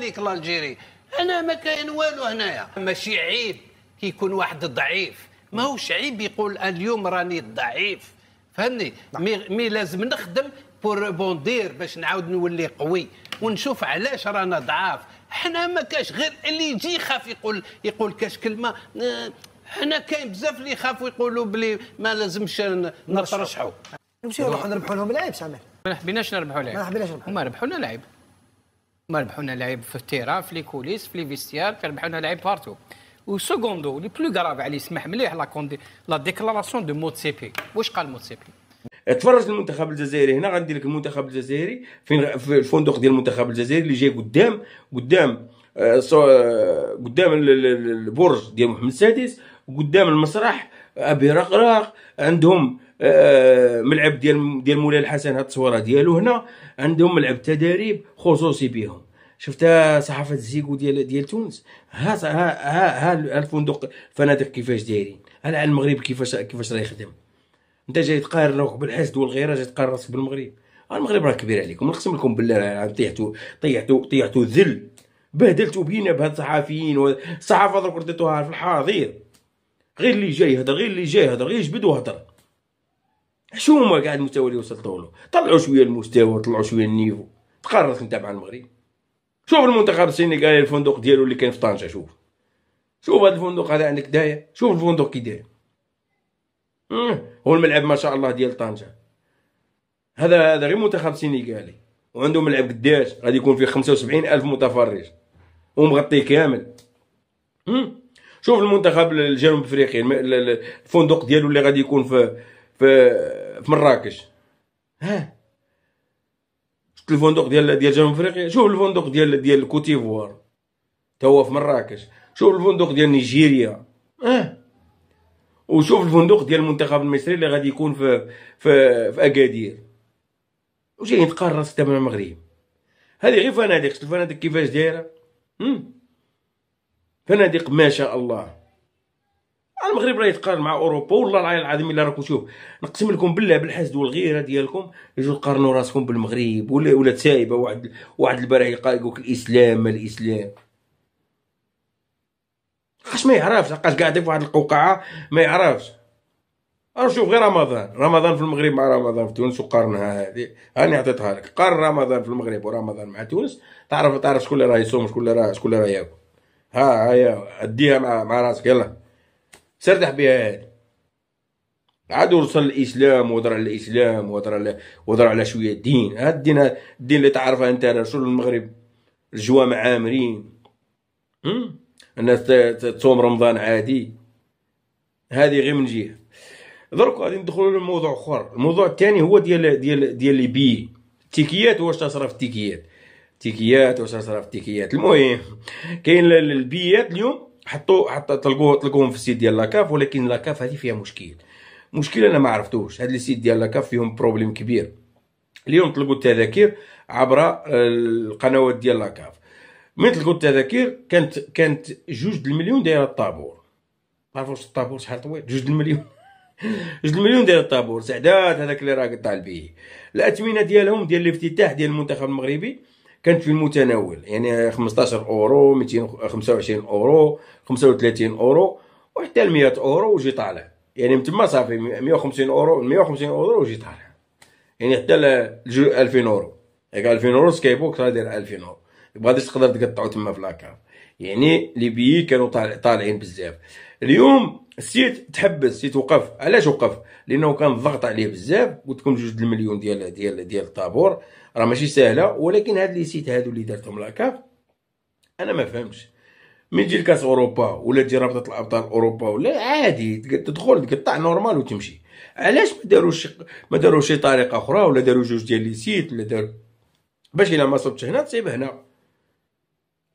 ليك الجيري انا ما كاين والو هنايا. ماشي عيب كي يكون واحد ضعيف، ماهوش عيب يقول اليوم راني ضعيف، فهمني؟ مي لازم نخدم بور بوندير باش نعاود نولي قوي ونشوف علاش رانا ضعاف. حنا ما كاش غير اللي يجي يخاف يقول كاش كلمه. حنا كاين بزاف اللي يخافوا يقولوا بلي ما لازمش نترشحوا. نمشيو نروحوا نربحوا لهم العيب شامل. ما حبيناش نربحوا لعيب. ما حبيناش نربحوا. هما ربحوا لنا لعيب. هما ربحوا لنا لعيب في التيران، في لي كوليس، في لي فيستيار، ربحوا لنا لعيب بارتو. وسكوندو لي بلو غراف عليه سمح مليح لا ديكلاراسيون دو موتسيبي. واش قال موتسيبي؟ تفرج المنتخب الجزائري هنا. غندير لك المنتخب الجزائري فين في الفندق ديال المنتخب الجزائري اللي جاي قدام البرج ديال محمد السادس، وقدام المسرح ابي رقراق. عندهم ملعب ديال مولاي الحسن، هاد التصويره ديالو هنا. عندهم ملعب تدريب خصوصي بهم. شفتها صحافه الزيكو ديال تونس. ها الفندق الفنادق كيفاش دايرين. على المغرب كيفاش راه يخدم. انت جاي تقارن روحك بالحسد والغيره، جاي تقارن راسك بالمغرب. المغرب راه كبير عليكم، نقسم لكم بالله. طيحتوا ذل، بهدلتوا بينا بهاد الصحافيين. والصحافه درك رديتوها في الحاضر. غير اللي جاي يهضر، غير يجبد ويهضر. حشومه كاع المستوى اللي وصلتوا له. طلعوا شويه المستوى، طلعوا شويه النيفو. تقارن انت مع المغرب. شوف المنتخب السنغالي الفندق ديالو اللي كاين في طنجه. شوف هذا الفندق هذا عندك داير. شوف الفندق كي داير. هو الملعب ما شاء الله ديال طنجه. هذا غير منتخب سنغالي، وعنده ملعب قداش غادي يكون فيه 75,000 متفرج ومغطي كامل. شوف المنتخب الجنوب افريقي الفندق ديالو اللي غادي يكون في مراكش. شفت الفندق ديال جنوب افريقيا. شوف الفندق ديال كوتيفوار تا هو في مراكش. شوف الفندق ديال نيجيريا. وشوف الفندق ديال المنتخب المصري اللي غادي يكون في اكادير. وجاي تقارن راسك مع المغرب. هذه غير فنادق. شفت الفنادق كيفاش دايره. فنادق ما شاء الله. المغرب راه يتقارن مع اوروبا. والله العظيم الا راكم شوف، نقسم لكم بالله بالحسد والغيره ديالكم يجوا تقارنوا راسكم بالمغرب. ولا تسايبه واحد البارح يقول الاسلام ما الاسلام. لقاش ما يعرفش، لقاش قاعد في واحد القوقعه ما يعرفش. شوف غير رمضان في المغرب مع رمضان في تونس وقارنها. هذه هاني عطيتها لك. قارن رمضان في المغرب ورمضان مع تونس، تعرف شكون اللي راه يصوم شكون اللي راه ياكل. هيا اديها مع راسك. يلا سردح بها. هذه عاد وصل الاسلام وهضر على الاسلام وهضر على شويه الدين. هاد الدين اللي تعرفها انت. شو المغرب الجوامع عامرين. الناس تصوم رمضان عادي. هذه غير من جهه. درك غادي ندخلوا لموضوع اخر. الموضوع الثاني هو ديال لي بي التيكيات. واش تصرف التيكيات واش تصرف التيكيات. المهم كاين البيات اليوم حطوا طلقوهم في السيت ديال لاكاف. ولكن لاكاف هذه فيها مشكل انا ما عرفتوش. هاد السيت ديال لاكاف فيهم بروبليم كبير. اليوم طلقوا التذاكر عبر القنوات ديال لاكاف. من طلقوا التذاكر كانت 2 المليون دايره الطابور. ما عرفوش الطابور شحال طويل. 2 المليون 2 المليون دايره الطابور. سعدات هذاك اللي راه قطع به. الاثمنه ديالهم ديال الافتتاح ديال المنتخب المغربي كانت في المتناول. يعني 15 اورو، 225 اورو، 35 اورو، وحتى 100 اورو وجي طالع. يعني من تما صافي 150 اورو وجي طالع. يعني حتى 2000 اورو. ياك 2000 اورو سكايبوك راه داير 2000 اورو. ما غاديش تقدر تقطعو تما في لاكاف. يعني لي بيي كانوا طالعين بزاف. اليوم السيت تحبس، السيت وقف. علاش وقف؟ لانه كان الضغط عليه بزاف. قلت لكم 2 المليون ديال الطابور راه ماشي سهله. ولكن هاد لي سيت هادو اللي دارتهم لاكاف انا ما فهمش. من تجي لكاس اوروبا ولا تجي رابطه الابطال اوروبا ولا عادي تدخل تقطع نورمال وتمشي. علاش ما داروش شي طريقه اخرى، ولا داروا 2 ديال لي سيت، ولا داروا باش الا ما صبتش هنا تصيب هنا.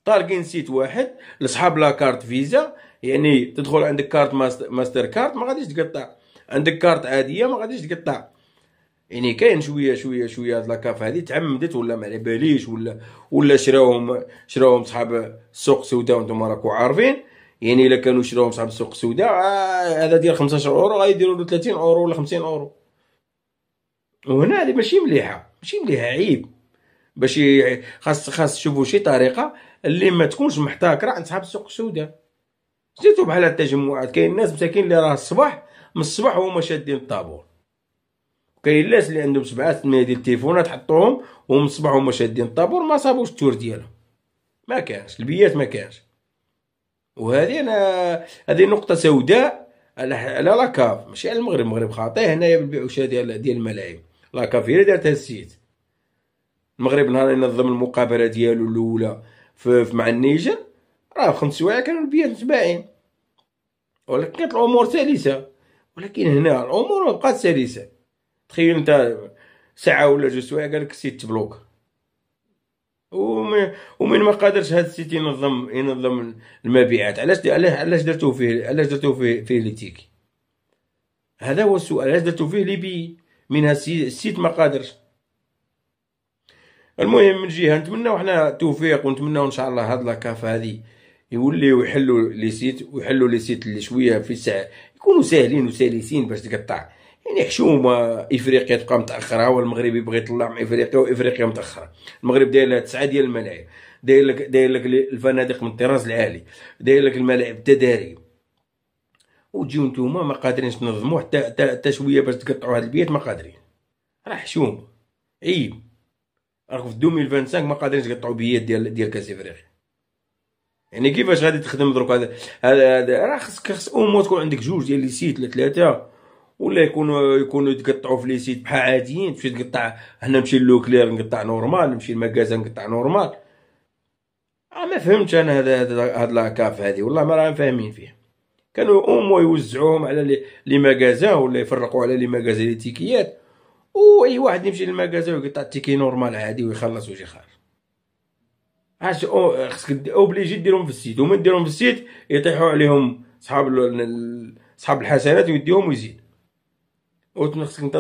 طالقين سيت واحد لصحاب لاكارت فيزا. يعني تدخل عندك كارت ماستر كارت ما غاديش تقطع، عندك كارت عاديه ما غاديش تقطع. يعني كاين شويه هاد لاكاف هادي تعمدت ولا ما على باليش ولا شراوهم صحاب السوق السوداء. وانتم راكم عارفين. يعني الا كانوا شراوهم صحاب السوق السوداء هذا ديال 15 اورو غيديروا له 30 اورو ولا 50 اورو. وهنا هذه ماشي مليحه عيب. باش خاص تشوفوا شي طريقه اللي ما تكونش محتكره عند صحاب السوق السوداء. زيتو بحال هاد التجمعات، كاين ناس مساكين اللي راه الصباح من الصباح هما شادين الطابور، كاين ناس اللي عندهم 7 ديال التليفونات حطوهم ومن الصباح هما شادين الطابور ما صابوش التور ديالهم، ما كانش البيات ما كانش. وهذه هذه نقطه سوداء على لاكاف، ماشي على المغرب. المغرب خاطئ هنايا بالبيع والشراء ديال الملاعب. لاكاف هي اللي دارت هاد السيت. المغرب نهار ينظم المقابله ديالو الاولى مع النيجر راه 5 سوايع كانوا البيات متباعين، ولكن كانت الامور سلسه. ولكن هنا الامور ما بقات سلسه. تخيل انت ساعه ولا 2 سوايع قال لك السيت تبلوك، ومن ما قادرش هذا السيت ينظم المبيعات. علاش درتوه فيه ليتيكي؟ هذا هو السؤال. علاش درتوه فيه ليبي من هذا السيت ما قادرش؟ المهم من جهه نتمناو حنا التوفيق، ونتمناو ان شاء الله هاد لاكاف هادي يوليو يحلوا لي سيت اللي شويه في الساعه يكونوا ساهلين وسلسين باش تقطع. يعني حشومه افريقيا تبقى متاخره والمغرب يبغي يطلع من افريقيا وافريقيا متاخره. المغرب داير لها 9 ديال الملاعب، داير لك الفنادق من الطراز العالي، داير لك الملاعب التداري، وتجيو نتوما ما قادرينش تنظموا حتى شويه باش تقطعوا هاد البيات. ما قادرين، راه حشومه عيب. راكم في 2025 ما قادرينش تقطعوا بيات ديال كاس افريقيا. يعني كيفاش غادي تخدم دروك؟ هذا راه خص اومو تكون عندك 2 ديال لي سيت ولا 3، ولا يكونوا يتقطعوا في لي سيت بحال عاديين. تمشي تقطع هنا، نمشي لوكلير نقطع نورمال، نمشي لمكازا نقطع نورمال. ما فهمتش انا هاد لاكاف هادي، والله ما راهم فاهمين فيها. كانوا اومو يوزعوهم على لي مكازا، ولا يفرقوا على لي مكازا لي تيكيات، واي واحد يمشي للمكازا ويقطع التيكي نورمال عادي ويخلص ويجي خارج. خصك اوبليجي ديرهم في السيت، ومن ديرهم في السيت يطيحوا عليهم صحاب الحسنات ويديهم ويزيد. وخصك انت